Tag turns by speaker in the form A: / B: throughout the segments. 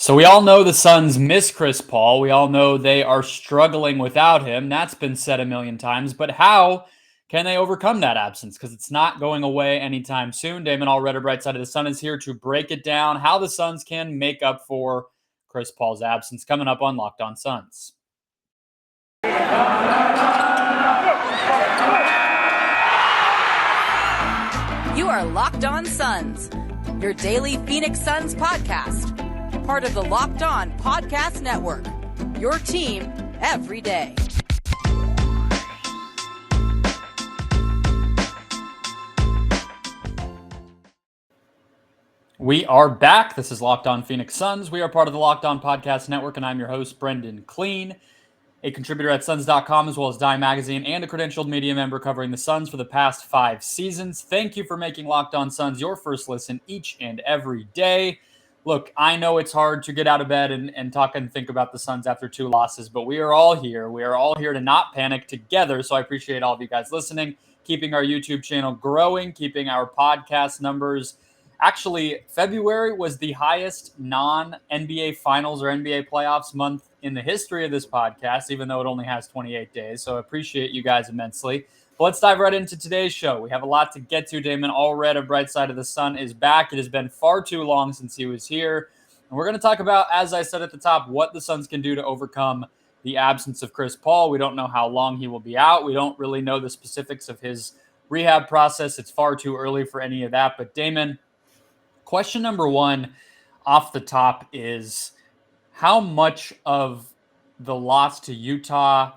A: So we all know the Suns miss Chris Paul. We all know they are struggling without him. That's been said a million times. But how can they overcome that absence? Because it's not going away anytime soon. Damon Allred of Bright Side of the Sun is here to break it down, how the Suns can make up for Chris Paul's absence, coming up on Locked On Suns.
B: You are Locked On Suns, your daily Phoenix Suns podcast. Part of the Locked On Podcast Network, your team every day.
A: We are back. This is Locked On Phoenix Suns. We are part of the Locked On Podcast Network, and I'm your host, Brendon Kleen, a contributor at Suns.com as well as Dime Magazine and a credentialed media member covering the Suns for the past 5 seasons. Thank you for making Locked On Suns your first listen each and every day. Look, I know it's hard to get out of bed and talk and think about the Suns after 2 losses, but we are all here. We are all here to not panic together, so I appreciate all of you guys listening, keeping our YouTube channel growing, keeping our podcast numbers. Actually, February was the highest non-NBA Finals or NBA playoffs month in the history of this podcast, even though it only has 28 days, so I appreciate you guys immensely. But let's dive right into today's show. We have a lot to get to. Damon Allred of Bright Side of the Sun is back. It has been far too long since he was here. And we're going to talk about, as I said at the top, what the Suns can do to overcome the absence of Chris Paul. We don't know how long he will be out. We don't really know the specifics of his rehab process. It's far too early for any of that. But Damon, question number one off the top is how much of the loss to Utah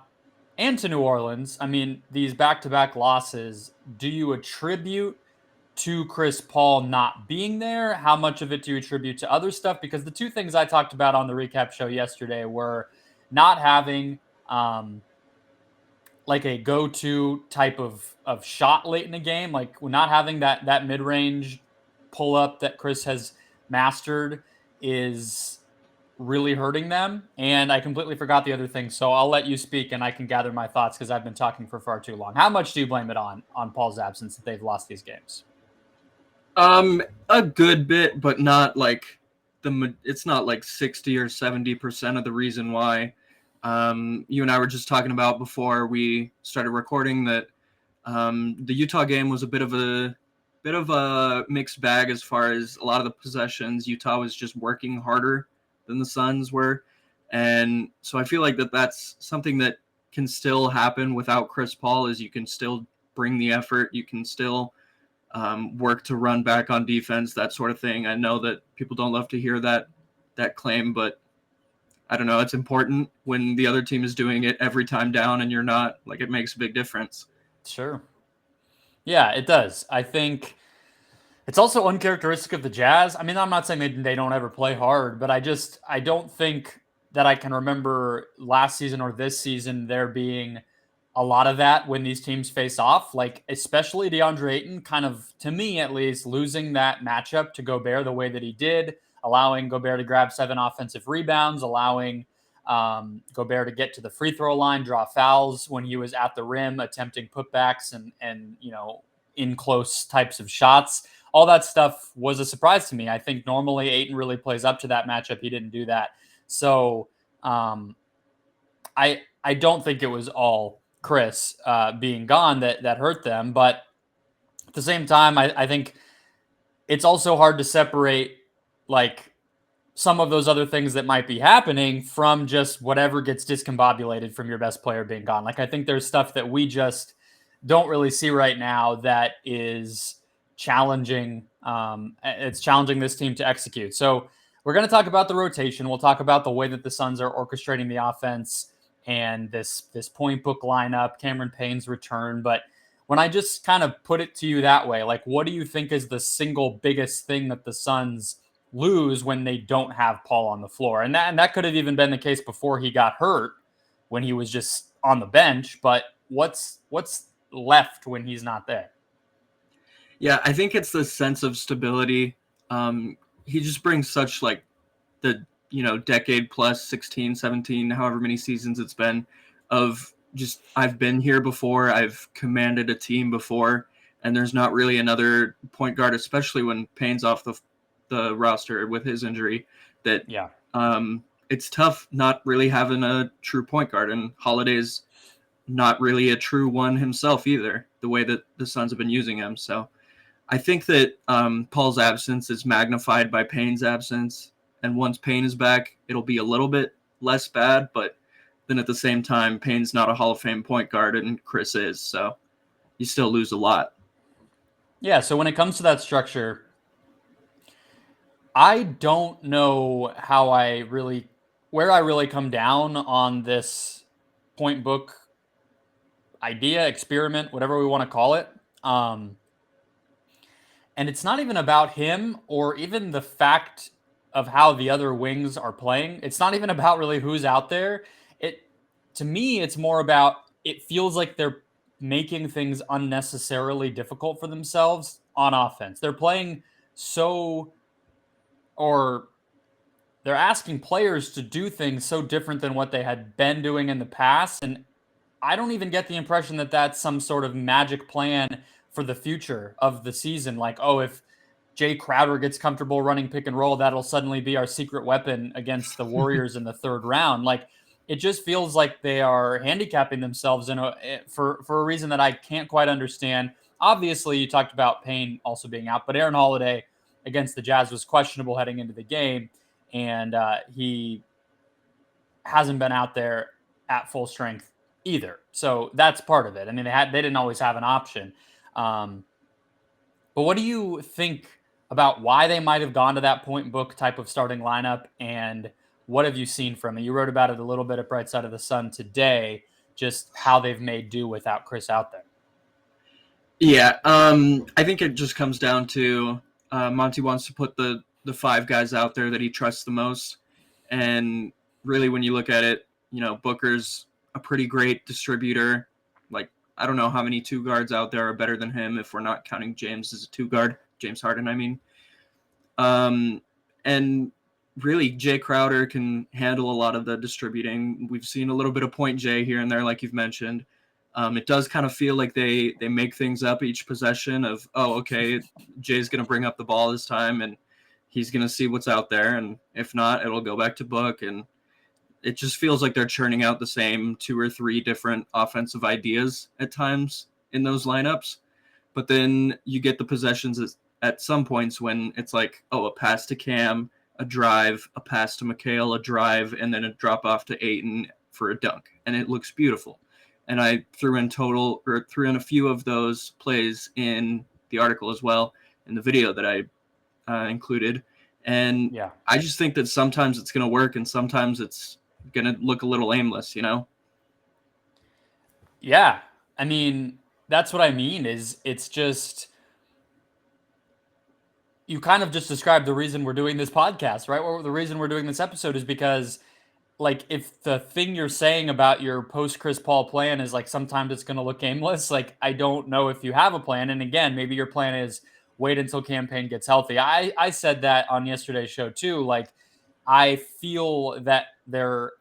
A: and to New Orleans, I mean, these back-to-back losses, do you attribute to Chris Paul not being there? How much of it do you attribute to other stuff? Because the two things I talked about on the recap show yesterday were not having like a go-to type of shot late in the game, like not having that mid-range pull-up that Chris has mastered is really hurting them, and I completely forgot the other thing, so I'll let you speak and I can gather my thoughts because I've been talking for far too long. How much do you blame it on Paul's absence that they've lost these games?
C: A good bit, but not like it's not like 60 or 70% of the reason why. You and I were just talking about before we started recording that the Utah game was a bit of a mixed bag as far as a lot of the possessions. Utah was just working harder than the Suns were. And so I feel like that's something that can still happen without Chris Paul, is you can still bring the effort. You can still work to run back on defense, that sort of thing. I know that people don't love to hear that claim, but I don't know. It's important when the other team is doing it every time down and you're not. Like, it makes a big difference.
A: Sure. Yeah, it does. I think it's also uncharacteristic of the Jazz. I mean, I'm not saying they don't ever play hard, but I don't think that I can remember last season or this season there being a lot of that when these teams face off. Like, especially DeAndre Ayton, kind of, to me at least, losing that matchup to Gobert the way that he did, allowing Gobert to grab 7 offensive rebounds, allowing Gobert to get to the free throw line, draw fouls when he was at the rim, attempting putbacks and in close types of shots. All that stuff was a surprise to me. I think normally Ayton really plays up to that matchup. He didn't do that. So I don't think it was all Chris being gone that hurt them. But at the same time, I think it's also hard to separate like some of those other things that might be happening from just whatever gets discombobulated from your best player being gone. Like, I think there's stuff that we just don't really see right now that is challenging. It's challenging this team to execute. So we're going to talk about the rotation. We'll talk about the way that the Suns are orchestrating the offense and this point book lineup, Cam Payne's return. But when I just kind of put it to you that way, like, what do you think is the single biggest thing that the Suns lose when they don't have Paul on the floor? And that could have even been the case before he got hurt, when he was just on the bench. But what's left when he's not there?
C: Yeah, I think it's the sense of stability. He just brings such like the, decade plus 16, 17, however many seasons it's been of just, I've been here before. I've commanded a team before, and there's not really another point guard, especially when Payne's off the roster with his injury, that
A: Yeah.
C: it's tough not really having a true point guard, and Holiday's not really a true one himself either, the way that the Suns have been using him. So I think that Paul's absence is magnified by Payne's absence, and once Payne is back, it'll be a little bit less bad, but then at the same time, Payne's not a Hall of Fame point guard, and Chris is, so you still lose a lot.
A: Yeah, so when it comes to that structure, I don't know where I really come down on this point book idea, experiment, whatever we want to call it. And it's not even about him or even the fact of how the other wings are playing. It's not even about really who's out there. To me, it's more about, it feels like they're making things unnecessarily difficult for themselves on offense. They're playing or they're asking players to do things so different than what they had been doing in the past. And I don't even get the impression that that's some sort of magic plan for the future of the season. Like, oh, if Jay Crowder gets comfortable running pick and roll, that'll suddenly be our secret weapon against the Warriors in the third round. Like, it just feels like they are handicapping themselves for a reason that I can't quite understand. Obviously, you talked about Payne also being out, but Aaron Holiday against the Jazz was questionable heading into the game, and he hasn't been out there at full strength either. So that's part of it. I mean, they didn't always have an option. But what do you think about why they might have gone to that point book type of starting lineup, and what have you seen from it? You wrote about it a little bit at Bright Side of the Sun today, just how they've made do without Chris out there.
C: Yeah, I think it just comes down to Monty wants to put the five guys out there that he trusts the most. And really, when you look at it, Booker's a pretty great distributor. Like, I don't know how many two guards out there are better than him if we're not counting James as a two guard. James Harden, I mean. And really, Jay Crowder can handle a lot of the distributing. We've seen a little bit of point Jay here and there, like you've mentioned. It does kind of feel like they make things up each possession of, oh, okay, Jay's going to bring up the ball this time, and he's going to see what's out there. And if not, it'll go back to Book. And it just feels like they're churning out the same 2 or 3 different offensive ideas at times in those lineups. But then you get the possessions at some points when it's like, oh, a pass to Cam, a drive, a pass to McHale, a drive, and then a drop off to Ayton for a dunk. And it looks beautiful. And I threw in a few of those plays in the article as well, in the video that I included. And yeah, I just think that sometimes it's going to work and sometimes it's going to look a little aimless,
A: Yeah. I mean, that's what I mean is it's just, you kind of just described the reason we're doing this podcast, right? Or the reason we're doing this episode is because, like, if the thing you're saying about your post Chris Paul plan is like sometimes it's going to look aimless, like, I don't know if you have a plan. And again, maybe your plan is wait until Cam Payne gets healthy. I said that on yesterday's show too. Like, I feel that their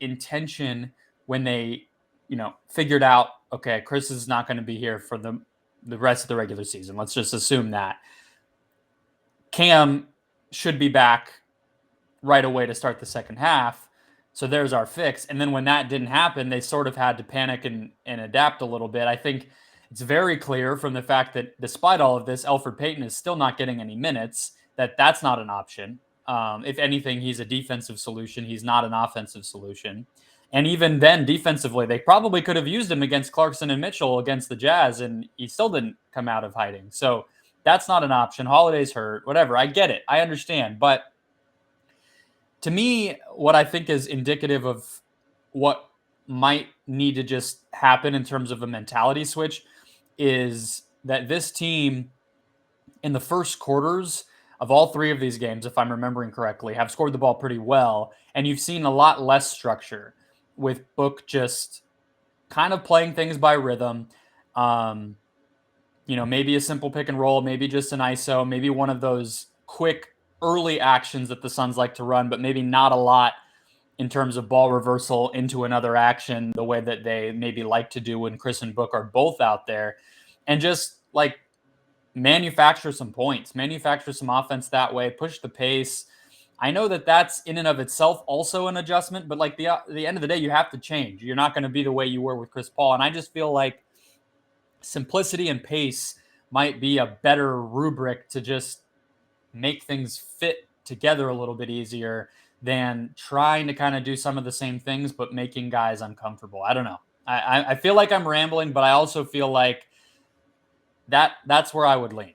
A: intention when they, figured out, okay, Chris is not going to be here for the rest of the regular season. Let's just assume that Cam should be back right away to start the second half. So there's our fix. And then when that didn't happen, they sort of had to panic and adapt a little bit. I think it's very clear from the fact that despite all of this, Elfrid Payton is still not getting any minutes, that's not an option. If anything, he's a defensive solution. He's not an offensive solution. And even then, defensively, they probably could have used him against Clarkson and Mitchell against the Jazz, and he still didn't come out of hiding. So that's not an option. Holiday's hurt, whatever. I get it. I understand. But to me, what I think is indicative of what might need to just happen in terms of a mentality switch is that this team in the first quarters of all 3 of these games, if I'm remembering correctly, have scored the ball pretty well. And you've seen a lot less structure with Book just kind of playing things by rhythm. Maybe a simple pick and roll, maybe just an ISO, maybe one of those quick early actions that the Suns like to run, but maybe not a lot in terms of ball reversal into another action the way that they maybe like to do when Chris and Book are both out there. And just like manufacture some points, manufacture some offense that way, push the pace. I know that that's in and of itself also an adjustment, but like the end of the day, you have to change. You're not going to be the way you were with Chris Paul. And I just feel like simplicity and pace might be a better rubric to just make things fit together a little bit easier than trying to kind of do some of the same things, but making guys uncomfortable. I don't know. I feel like I'm rambling, but I also feel like that's where I would lean.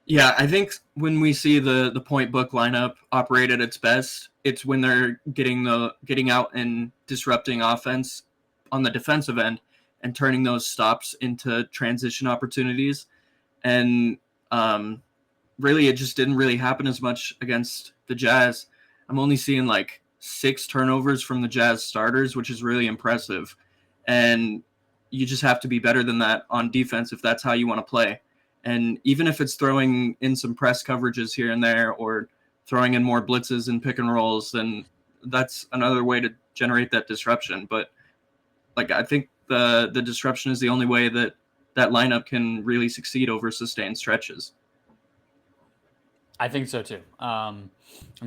C: Yeah, I think when we see the point book lineup operate at its best, it's when they're getting out and disrupting offense on the defensive end and turning those stops into transition opportunities. And really, it just didn't really happen as much against the Jazz. I'm only seeing like 6 turnovers from the Jazz starters, which is really impressive. And you just have to be better than that on defense if that's how you want to play. And even if it's throwing in some press coverages here and there or throwing in more blitzes and pick and rolls, then that's another way to generate that disruption. But like, I think the disruption is the only way that lineup can really succeed over sustained stretches.
A: I think so too. I'm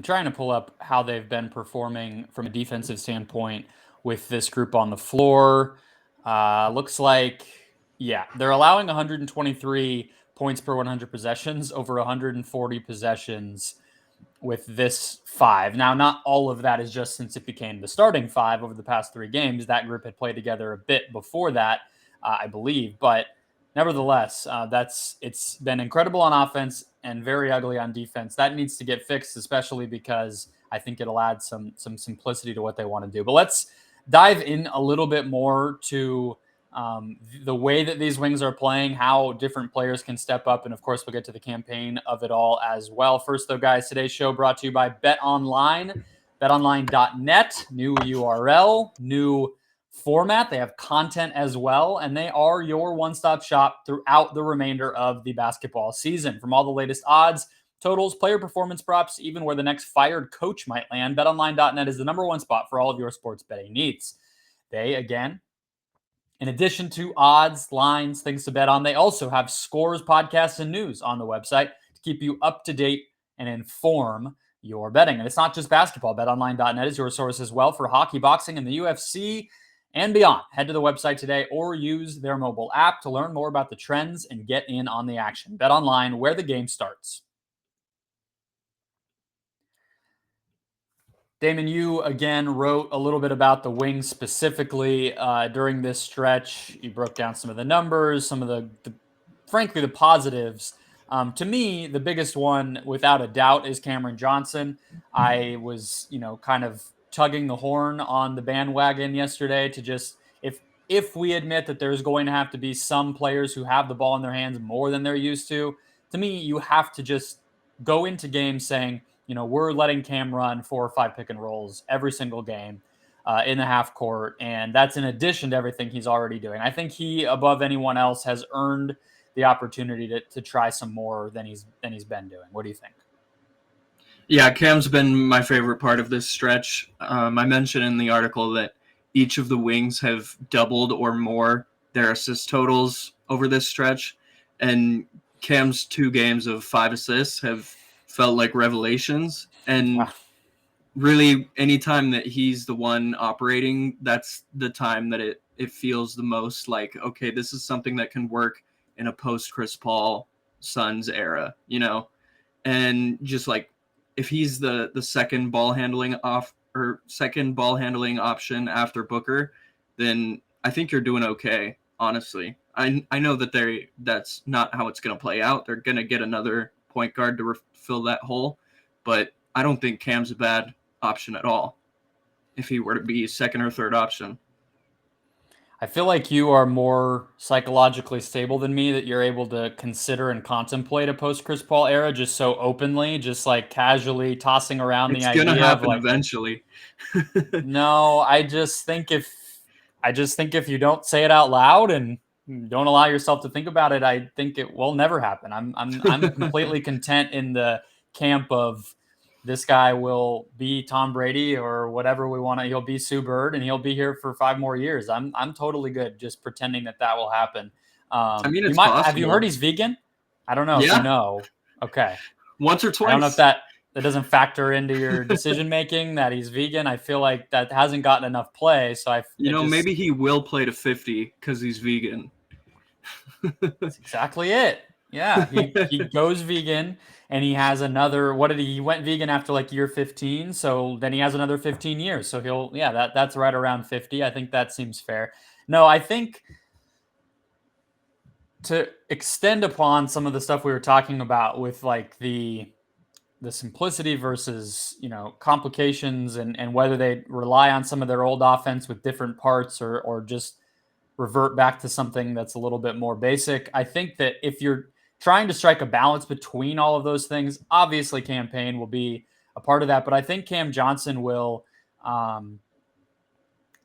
A: trying to pull up how they've been performing from a defensive standpoint with this group on the floor. Looks like, yeah, they're allowing 123 points per 100 possessions over 140 possessions with this 5. Now, not all of that is just since it became the starting 5 over the past 3 games. That group had played together a bit before that, I believe. But nevertheless, it's been incredible on offense and very ugly on defense. That needs to get fixed, especially because I think it'll add some simplicity to what they want to do. But let's dive in a little bit more to the way that these wings are playing, how different players can step up, and of course we'll get to the campaign of it all as well. First though, guys, today's show brought to you by BetOnline, betonline.net, new URL, new format. They have content as well, and they are your one-stop shop throughout the remainder of the basketball season. From all the latest odds, totals, player performance props, even where the next fired coach might land, betonline.net is the number one spot for all of your sports betting needs. They, again, in addition to odds, lines, things to bet on, they also have scores, podcasts, and news on the website to keep you up to date and inform your betting. And it's not just basketball. BetOnline.net is your source as well for hockey, boxing, and the UFC and beyond. Head to the website today or use their mobile app to learn more about the trends and get in on the action. BetOnline, where the game starts. Damon, you again wrote a little bit about the Wings specifically during this stretch. You broke down some of the numbers, some of the frankly, the positives. To me, the biggest one, without a doubt, is Cameron Johnson. I was, kind of tugging the horn on the bandwagon yesterday to just, if we admit that there's going to have to be some players who have the ball in their hands more than they're used to me, you have to just go into games saying, we're letting Cam run 4 or 5 pick and rolls every single game in the half court. And that's in addition to everything he's already doing. I think he, above anyone else, has earned the opportunity to try some more than he's been doing. What do you think?
C: Yeah, Cam's been my favorite part of this stretch. I mentioned in the article that each of the wings have doubled or more their assist totals over this stretch. And Cam's 2 games of 5 assists have felt like revelations. And really, anytime that he's the one operating, that's the time that it feels the most like, okay, this is something that can work in a post Chris Paul Suns era, and just like if he's the second ball handling option after Booker, then I think you're doing okay. Honestly, I know that that's not how it's going to play out. They're going to get another point guard to fill that hole, but I don't think Cam's a bad option at all if he were to be second or third option.
A: I feel like you are more psychologically stable than me, that you're able to consider and contemplate a post Chris Paul era just so openly, just like casually tossing around the idea.
C: It's gonna happen
A: of like,
C: eventually.
A: No, I just think if you don't say it out loud and don't allow yourself to think about it, I think it will never happen. I'm completely content in the camp of this guy will be Tom Brady or whatever we want to. He'll be Sue Bird and he'll be here for 5 more years. I'm totally good just pretending that will happen.
C: I mean,
A: You
C: it's
A: might
C: possible.
A: have you heard he's vegan? I don't know if you know. Okay.
C: Once or twice.
A: I don't know if that doesn't factor into your decision making that he's vegan. I feel like that hasn't gotten enough play. So
C: maybe he will play to 50 because he's vegan.
A: That's exactly it. Yeah, he goes vegan, and he has another. He went vegan after like year 15, so then he has another 15 years. So that's right around 50. I think that seems fair. No, I think to extend upon some of the stuff we were talking about with like the simplicity versus complications and whether they rely on some of their old offense with different parts or just revert back to something that's a little bit more basic. I think that if you're trying to strike a balance between all of those things, obviously Cam Payne will be a part of that, but I think Cam Johnson will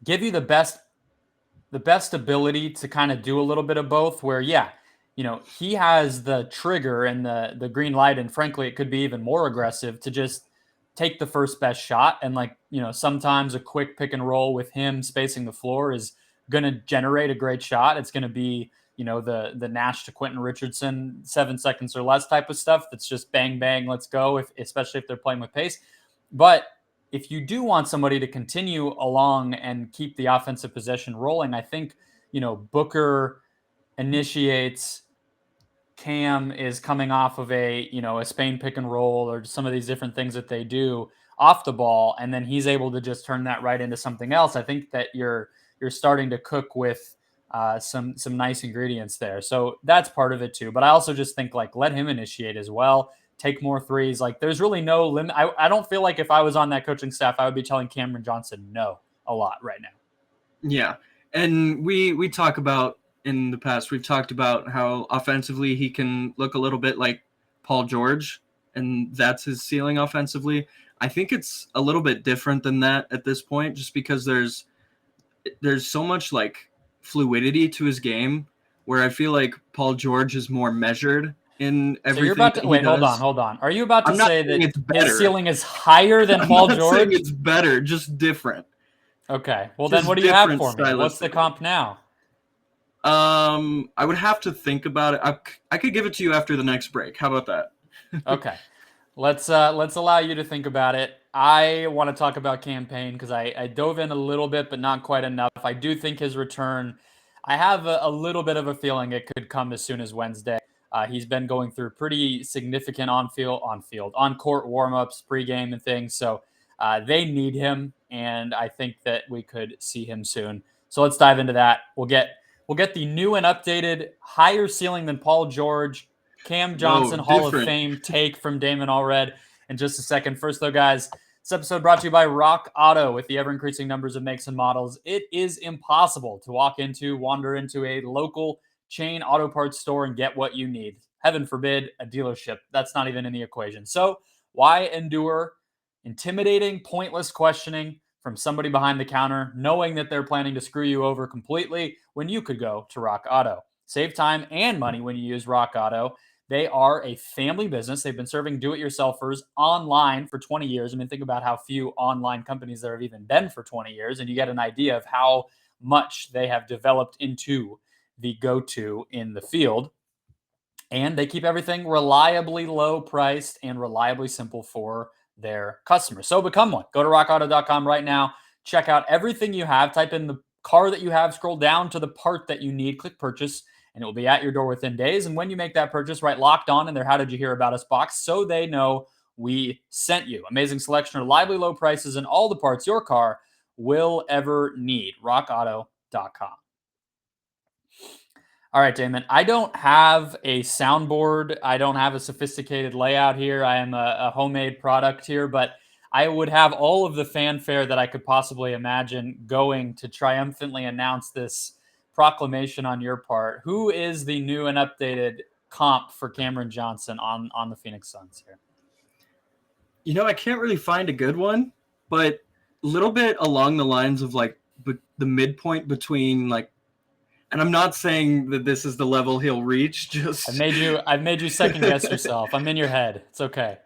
A: give you the best ability to kind of do a little bit of both where, he has the trigger and the green light, and frankly, it could be even more aggressive to just take the first best shot. And sometimes a quick pick and roll with him spacing the floor is going to generate a great shot. It's going to be, the Nash to Quentin Richardson 7 seconds or less type of stuff. That's just bang, bang, let's go, especially if they're playing with pace. But if you do want somebody to continue along and keep the offensive possession rolling, I think, Booker initiates, Cam is coming off of a Spain pick and roll or some of these different things that they do off the ball, and then he's able to just turn that right into something else. I think that you're starting to cook with some nice ingredients there. So that's part of it too. But I also just think let him initiate as well. Take more threes. There's really no limit. I don't feel like if I was on that coaching staff, I would be telling Cameron Johnson no a lot right now.
C: Yeah. And we talk about in the past, we've talked about how offensively he can look a little bit like Paul George, and that's his ceiling offensively. I think it's a little bit different than that at this point, just because there's so much fluidity to his game where I feel like Paul George is more measured in everything. So you're
A: about to wait.
C: Does.
A: Hold on. Are you about to say that his ceiling is higher than
C: I'm
A: Paul
C: not
A: George?
C: Saying it's better, just different.
A: Okay. Well, then what do you have for me? What's the comp now?
C: I would have to think about it. I could give it to you after the next break. How about that?
A: Okay. Let's allow you to think about it. I want to talk about Cam Payne because I dove in a little bit, but not quite enough. I do think his return, I have a little bit of a feeling it could come as soon as Wednesday. He's been going through pretty significant on-court warm-ups, pregame and things. So they need him, and I think that we could see him soon. So let's dive into that. We'll get the new and updated, higher ceiling than Paul George, Cam Johnson Hall of Fame take from Damon Allred in just a second. First, though, guys, this episode brought to you by Rock Auto. With the ever-increasing numbers of makes and models, it is impossible to wander into a local chain auto parts store and get what you need. Heaven forbid, a dealership. That's not even in the equation. So why endure intimidating, pointless questioning from somebody behind the counter, knowing that they're planning to screw you over completely when you could go to Rock Auto? Save time and money when you use Rock Auto. They are a family business. They've been serving do-it-yourselfers online for 20 years. I mean, think about how few online companies there have even been for 20 years, and you get an idea of how much they have developed into the go-to in the field. And they keep everything reliably low priced and reliably simple for their customers. So become one. Go to rockauto.com right now. Check out everything you have. Type in the car that you have, scroll down to the part that you need, click purchase, and it will be at your door within days. And when you make that purchase, write Locked On in their How Did You Hear About Us box so they know we sent you. Amazing selection, reliably low prices, and all the parts your car will ever need. rockauto.com. All right, Damon, I don't have a soundboard. I don't have a sophisticated layout here. I am a homemade product here, but I would have all of the fanfare that I could possibly imagine going to triumphantly announce this proclamation on your part. Who is the new and updated comp for Cameron Johnson on the Phoenix Suns here?
C: I can't really find a good one, but a little bit along the lines of the midpoint between and I'm not saying that this is the level he'll reach. Just
A: I've made you second guess yourself. I'm in your head. It's okay.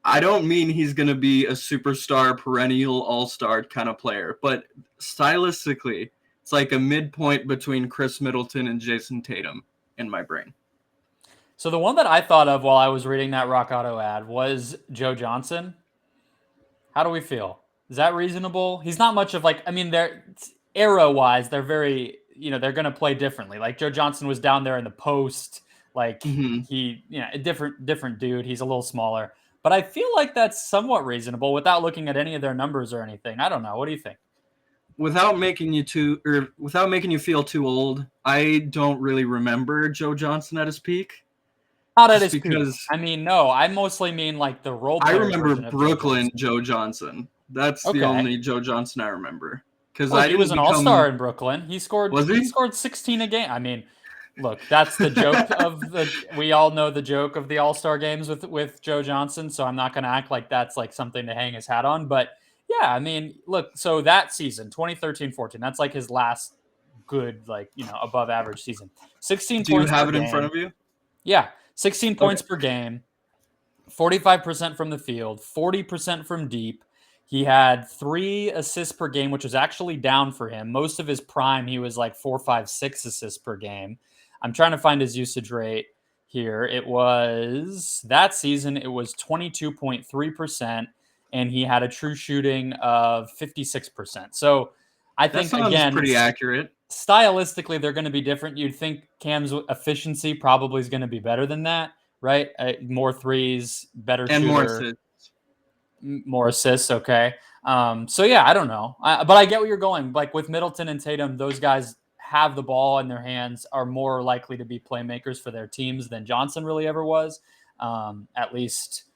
C: I don't mean he's going to be a superstar, perennial all-star kind of player, but stylistically, it's like a midpoint between Chris Middleton and Jason Tatum. in my brain.
A: So the one that I thought of while I was reading that Rock Auto ad was Joe Johnson. How do we feel? Is that reasonable? He's not much of like, I mean, they're era-wise, they're very, they're going to play differently. Like Joe Johnson was down there in the post, like he, a different dude. He's a little smaller, but I feel like that's somewhat reasonable without looking at any of their numbers or anything. I don't know. What do you think?
C: Without making you feel too old, I don't really remember Joe Johnson at his peak.
A: Not at his peak. I mean, no, I mostly mean like the role player.
C: I remember Brooklyn Joe Johnson. That's the only Joe Johnson I remember. Because
A: he was an all-star in Brooklyn. He scored. He scored 16 a game. I mean, look, that's the joke of the. We all know the joke of the all-star games with Joe Johnson. So I'm not going to act like that's like something to hang his hat on. But yeah, I mean, look. So that season, 2013-14, that's like his last good, like above average season. 16 points. Do you
C: have it in front of you?
A: Yeah, 16 points per game, 45% from the field, 40% from deep. He had 3 assists per game, which was actually down for him. Most of his prime, he was like 4, 5, 6 assists per game. I'm trying to find his usage rate here. It was that season, it was 22.3%, and he had a true shooting of 56%. So I think, again,
C: pretty accurate.
A: Stylistically, they're going to be different. You'd think Cam's efficiency probably is going to be better than that, right? More threes, better
C: and
A: shooter. More assists, okay. So yeah, I don't know, but I get where you're going. Like with Middleton and Tatum, those guys have the ball in their hands, are more likely to be playmakers for their teams than Johnson really ever was, at least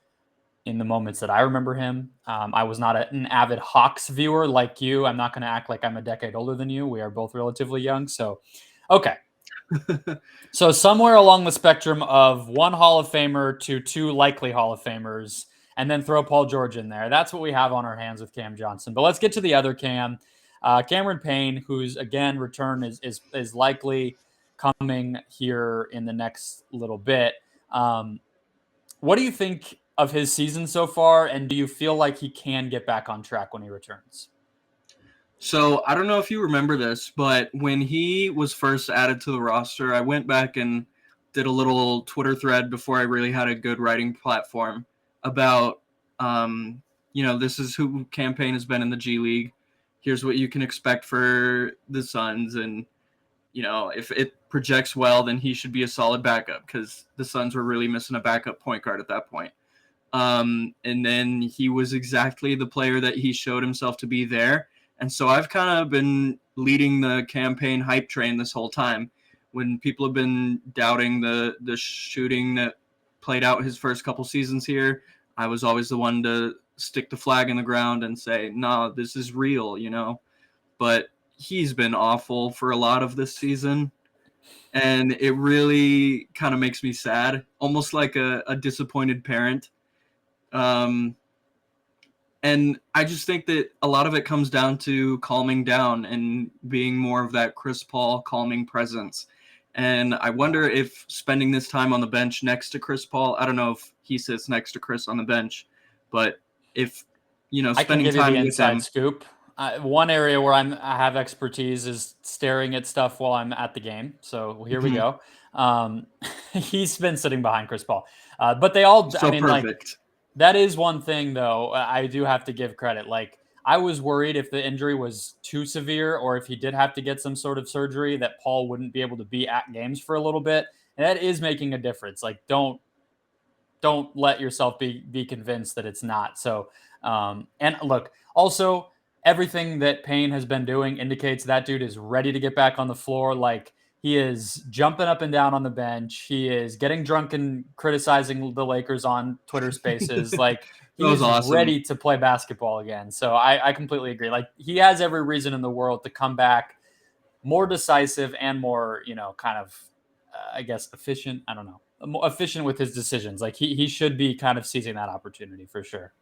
A: in the moments that I remember him. I was not an avid Hawks viewer like you. I'm not going to act like I'm a decade older than you. We are both relatively young, so okay. So somewhere along the spectrum of 1 Hall of Famer to 2 likely Hall of Famers, and then throw Paul George in there. That's what we have on our hands with Cam Johnson. But let's get to the other Cam, Cameron Payne, whose again return is likely coming here in the next little bit. What do you think of his season so far, and do you feel like he can get back on track when he returns?
C: So I don't know if you remember this, but when he was first added to the roster, I went back and did a little Twitter thread before I really had a good writing platform about, this is who Cam Payne has been in the G League. Here's what you can expect for the Suns. And, if it projects well, then he should be a solid backup because the Suns were really missing a backup point guard at that point. And then he was exactly the player that he showed himself to be there. And so I've kind of been leading the Cam Payne hype train this whole time. When people have been doubting the shooting that played out his first couple seasons here, I was always the one to stick the flag in the ground and say, no, this is real, But he's been awful for a lot of this season. And it really kind of makes me sad, almost like a disappointed parent. And I just think that a lot of it comes down to calming down and being more of that Chris Paul calming presence. And I wonder if spending this time on the bench next to Chris Paul, I don't know if he sits next to Chris on the bench, but if, spending time with him.
A: Scoop. One area where I have expertise is staring at stuff while I'm at the game. So here we go. He's been sitting behind Chris Paul. But they all,
C: perfect.
A: That is one thing, though, I do have to give credit. Like, I was worried if the injury was too severe or if he did have to get some sort of surgery that Paul wouldn't be able to be at games for a little bit. And that is making a difference. Like, don't let yourself be convinced that it's not. So, and look, also, everything that Payne has been doing indicates that dude is ready to get back on the floor. Like, he is jumping up and down on the bench. He is getting drunk and criticizing the Lakers on Twitter Spaces. Like, he's awesome. Ready to play basketball again. So I completely agree. Like, he has every reason in the world to come back more decisive and more, kind of, I guess, efficient. I don't know. More efficient with his decisions. Like, he should be kind of seizing that opportunity for sure.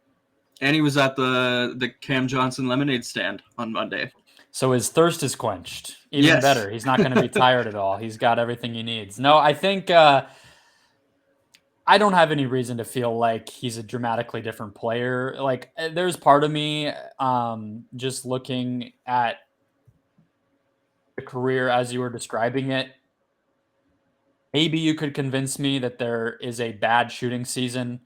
C: And he was at the Cam Johnson lemonade stand on Monday.
A: So his thirst is quenched. Even better. He's not going to be tired at all. He's got everything he needs. No, I think I don't have any reason to feel like he's a dramatically different player. Like, there's part of me just looking at the career as you were describing it. maybe you could convince me that there is a bad shooting season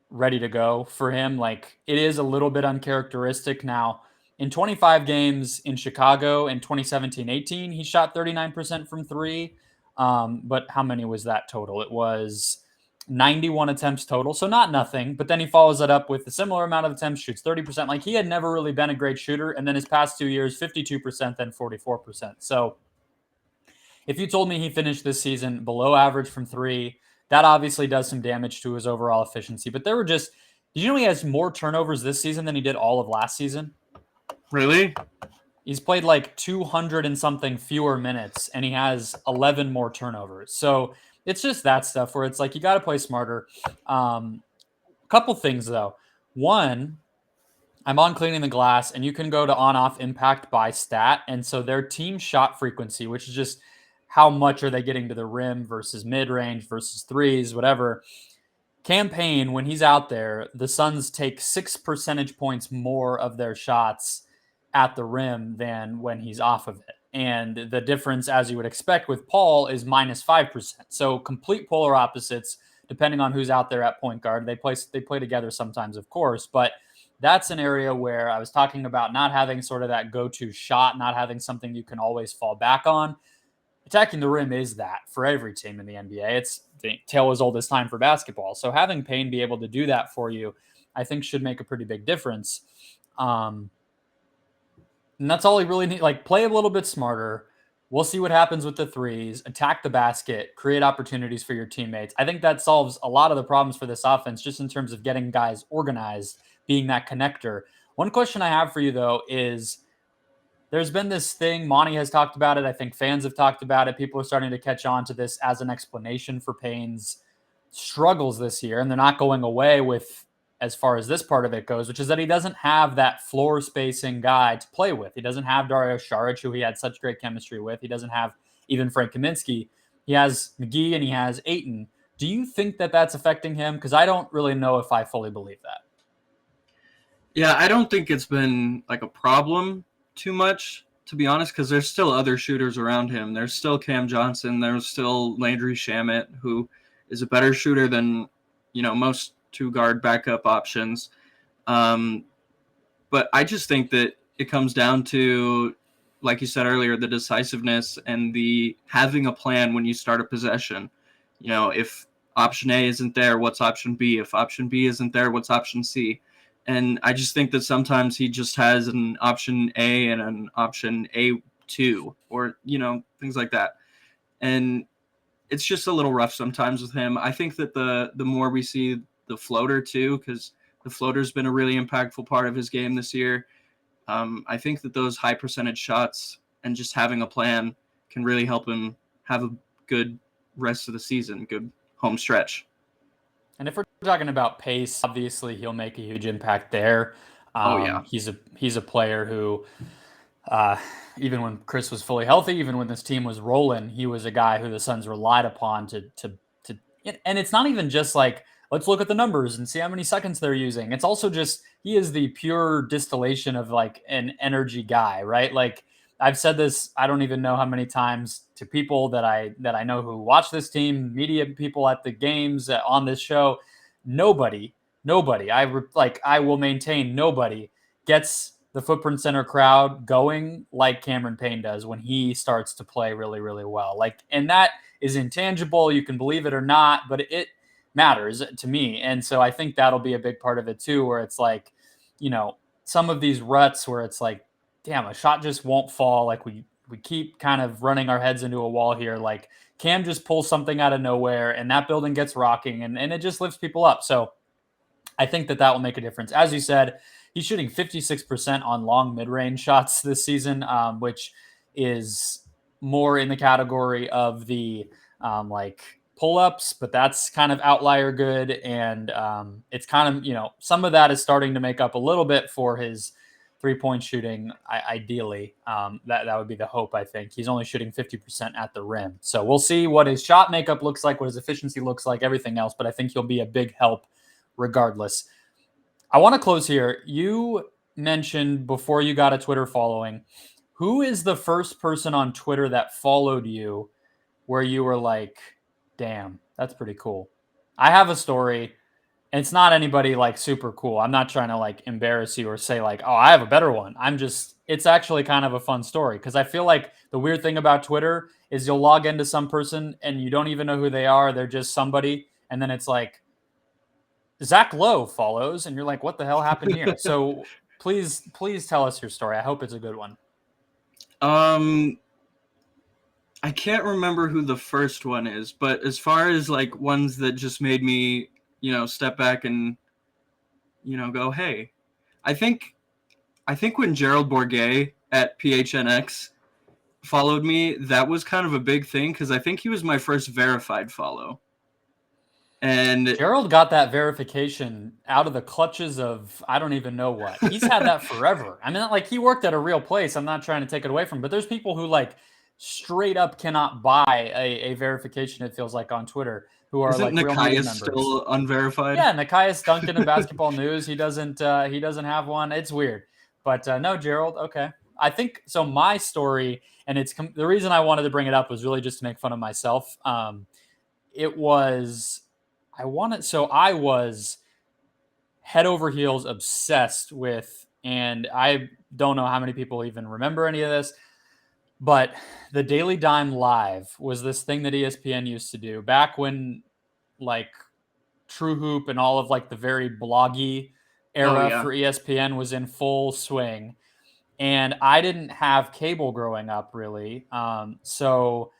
A: ready to go for him. Like, it is a little bit uncharacteristic. Now, in 25 games in Chicago in 2017-18, he shot 39% from three. But how many was that total? It was 91 attempts total. So not nothing. But then he follows it up with a similar amount of attempts, shoots 30%. Like, he had never really been a great shooter. And then his past 2 years, 52%, then 44%. So if you told me he finished this season below average from three, that obviously does some damage to his overall efficiency. But there were just, did you know he has more turnovers this season than he did all of last season?
C: Really?
A: He's played like 200 and something fewer minutes, and he has 11 more turnovers. So it's just that stuff where it's like you got to play smarter. Couple things though. One, I'm on Cleaning the Glass, and you can go to on-off impact by stat, and so their team shot frequency, which is just how much are they getting to the rim versus mid-range versus threes, whatever. Cam Payne, when he's out there, the Suns take 6 percentage points more of their shots at the rim than when he's off of it. And the difference, as you would expect with Paul, is minus 5%. So complete polar opposites, depending on who's out there at point guard. They play together sometimes, of course, but that's an area where I was talking about not having sort of that go-to shot, not having something you can always fall back on. Attacking the rim is that for every team in the NBA. It's the tale as old as time for basketball. So having Payne be able to do that for you, I think should make a pretty big difference. And that's all he really needs. Like, play a little bit smarter. We'll see what happens with the threes. Attack the basket. Create opportunities for your teammates. I think that solves a lot of the problems for this offense, just in terms of getting guys organized, being that connector. One question I have for you, though, is there's been this thing. Monty has talked about it. I think fans have talked about it. People are starting to catch on to this as an explanation for Payne's struggles this year, and they're not going away with as far as this part of it goes, which is that he doesn't have that floor spacing guy to play with. He doesn't have Dario Saric, who he had such great chemistry with. He doesn't have even Frank Kaminsky. He has McGee and he has Ayton. Do you think that that's affecting him? Because I don't really know if I fully believe that.
C: Yeah, I don't think it's been like a problem too much, to be honest, because there's still other shooters around him. There's still Cam Johnson. There's still Landry Shamet, who is a better shooter than, most two-guard backup options. But I just think that it comes down to, like you said earlier, the decisiveness and the having a plan when you start a possession. If option A isn't there, what's option B? If option B isn't there, what's option C? And I just think that sometimes he just has an option A and an option A2 or, things like that. And it's just a little rough sometimes with him. I think that the more we see the floater too, because the floater's been a really impactful part of his game this year. I think that those high percentage shots and just having a plan can really help him have a good rest of the season, good home stretch.
A: And if we're talking about pace, obviously he'll make a huge impact there. He's a player who, even when Chris was fully healthy, even when this team was rolling, he was a guy who the Suns relied upon to. And it's not even just like, let's look at the numbers and see how many seconds they're using. It's also just, he is the pure distillation of like an energy guy, right? Like, I've said this, I don't even know how many times to people that I know who watch this team, media people at the games, on this show. Nobody, I will maintain nobody gets the Footprint Center crowd going like Cameron Payne does when he starts to play really, really well. Like, and that is intangible. You can believe it or not, but it matters to me. And so I think that'll be a big part of it too, where it's like, some of these ruts where it's like, damn, a shot just won't fall. Like, we keep kind of running our heads into a wall here. Like, Cam just pulls something out of nowhere and that building gets rocking and it just lifts people up. So I think that will make a difference. As you said, he's shooting 56% on long mid-range shots this season, which is more in the category of the like pull-ups, but that's kind of outlier good. And it's kind of, some of that is starting to make up a little bit for his three-point shooting. Ideally, that would be the hope. I think he's only shooting 50% at the rim. So we'll see what his shot makeup looks like, what his efficiency looks like, everything else. But I think he'll be a big help regardless. I want to close here. You mentioned before you got a Twitter following, who is the first person on Twitter that followed you where you were like, Damn, that's pretty cool. I have a story. And it's not anybody like super cool. I'm not trying to like embarrass you or say like, oh, I have a better one. It's actually kind of a fun story because I feel like the weird thing about Twitter is you'll log into some person and you don't even know who they are. They're just somebody. And then it's like, Zach Lowe follows. And you're like, what the hell happened here? So please tell us your story. I hope it's a good one.
C: I can't remember who the first one is, but as far as like ones that just made me, step back and, go, hey, I think when Gerald Bourguet at PHNX followed me, that was kind of a big thing because I think he was my first verified follow. And
A: Gerald got that verification out of the clutches of I don't even know what. He's had that forever. I mean, like he worked at a real place. I'm not trying to take it away from him, but there's people who like straight up cannot buy a verification, it feels like, on Twitter, who are
C: isn't
A: like real media
C: Nikias
A: members.
C: still unverified?
A: Yeah, Nikias Duncan in Basketball News. He doesn't have one. It's weird. But no, Gerald, okay. I think so. My story, and the reason I wanted to bring it up was really just to make fun of myself. It was I was head over heels obsessed with, and I don't know how many people even remember any of this, but the Daily Dime Live was this thing that ESPN used to do back when like True Hoop and all of like the very bloggy era for ESPN was in full swing. And I didn't have cable growing up really. So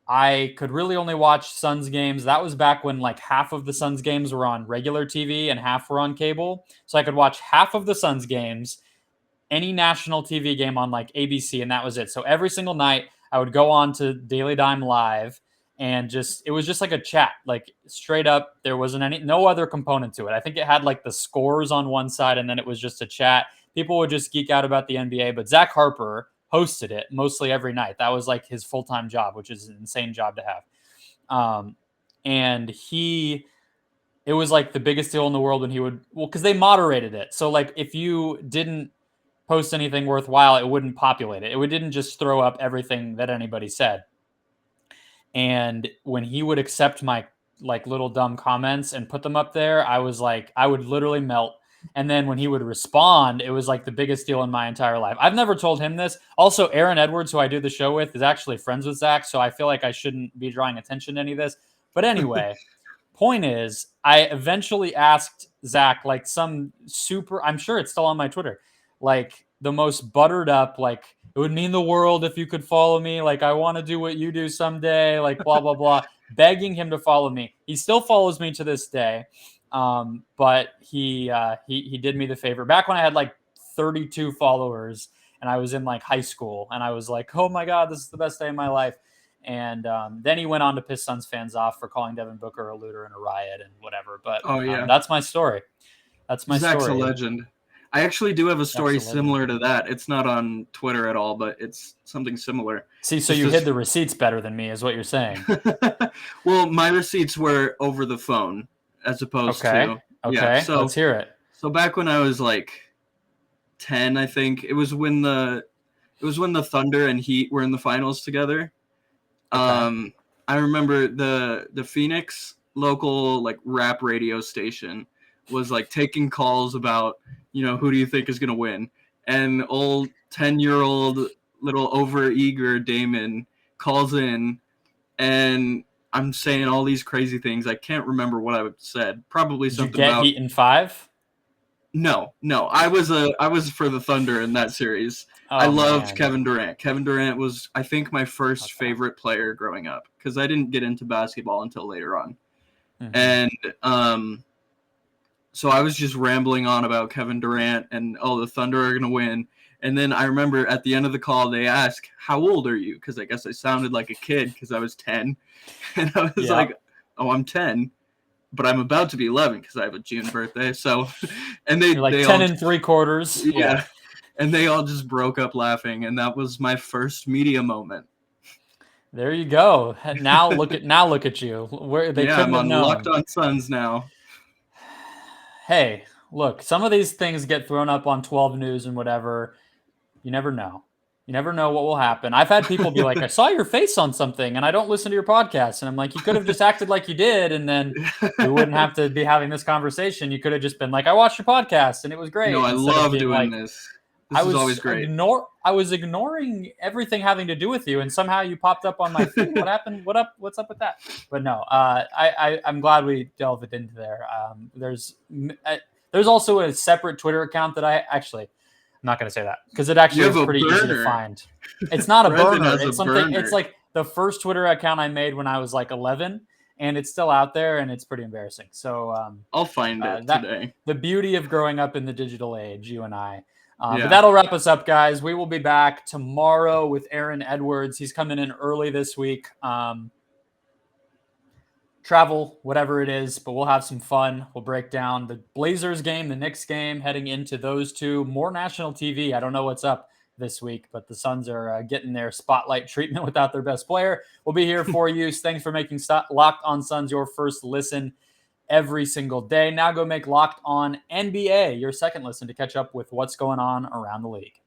A: I could really only watch Suns games. That was back when like half of the Suns games were on regular TV and half were on cable. So I could watch half of the Suns games, any national TV game on like ABC, and that was it. So every single night I would go on to Daily Dime Live and it was just like a chat, like straight up. There wasn't no other component to it. I think it had like the scores on one side and then it was just a chat. People would just geek out about the NBA, but Zach Harper hosted it mostly every night. That was like his full-time job, which is an insane job to have. And it was like the biggest deal in the world when he would, because they moderated it. So like if you didn't post anything worthwhile, it wouldn't populate it. It didn't just throw up everything that anybody said. And when he would accept my like little dumb comments and put them up there, I would literally melt. And then when he would respond, it was like the biggest deal in my entire life. I've never told him this. Also, Aaron Edwards, who I do the show with, is actually friends with Zach. So I feel like I shouldn't be drawing attention to any of this. But anyway, point is, I eventually asked Zach, like I'm sure it's still on my Twitter, like the most buttered up, like, it would mean the world if you could follow me. Like, I want to do what you do someday, like blah, blah, blah, begging him to follow me. He still follows me to this day. But he did me the favor back when I had like 32 followers and I was in like high school and I was like, oh my God, this is the best day of my life. And then he went on to piss Suns fans off for calling Devin Booker a looter and a riot and whatever. But that's my story. That's my
C: Zach's
A: story.
C: A legend. I actually do have a story similar to that. It's not on Twitter at all, but it's something similar.
A: See, so you hid the receipts better than me is what you're saying.
C: Well, my receipts were over the phone as opposed to...
A: Okay,
C: yeah, so,
A: let's hear it.
C: So back when I was like 10, I think, it was when the Thunder and Heat were in the finals together. Okay. I remember the Phoenix local like rap radio station was like taking calls about, who do you think is going to win? And old 10-year-old little overeager Damon calls in and I'm saying all these crazy things. I can't remember what I said. Probably something about
A: Heat in 5?
C: No. I was for the Thunder in that series. Oh, I loved Kevin Durant. Kevin Durant was, I think, my first favorite player growing up because I didn't get into basketball until later on. Mm-hmm. And so I was just rambling on about Kevin Durant and, the Thunder are going to win. And then I remember at the end of the call, they asked, how old are you? Because I guess I sounded like a kid because I was 10. And I was like, oh, I'm 10. But I'm about to be 11 because I have a June birthday. So, and
A: You're like
C: they
A: 10 and 3/4.
C: Yeah. And they all just broke up laughing. And that was my first media moment.
A: There you go. Now look at you. Where they couldn't
C: I'm
A: have
C: on
A: known.
C: Locked on Suns now.
A: Hey, look, some of these things get thrown up on 12 News and whatever. You never know. You never know what will happen. I've had people be like, I saw your face on something and I don't listen to your podcast. And I'm like, you could have just acted like you did. And then we wouldn't have to be having this conversation. You could have just been like, I watched your podcast and it was great.
C: No, I love doing this. This is always great.
A: I was ignoring everything having to do with you. And somehow you popped up on my feed. What happened? What's up with that? But no, I'm glad we delved into there. There's also a separate Twitter account that I'm not going to say that because it actually is pretty easy to find. It's not a burner. It's something. Burner. It's like the first Twitter account I made when I was like 11, and it's still out there, and it's pretty embarrassing. So
C: I'll find it today.
A: The beauty of growing up in the digital age, you and I. But that'll wrap us up, guys. We will be back tomorrow with Aaron Edwards. He's coming in early this week. Travel, whatever it is, but we'll have some fun. We'll break down the Blazers game, the Knicks game, heading into those two. More national TV. I don't know what's up this week, but the Suns are getting their spotlight treatment without their best player. We'll be here for you. Thanks for making Locked On Suns your first listen every single day. Now go make Locked On NBA your second listen to catch up with what's going on around the league.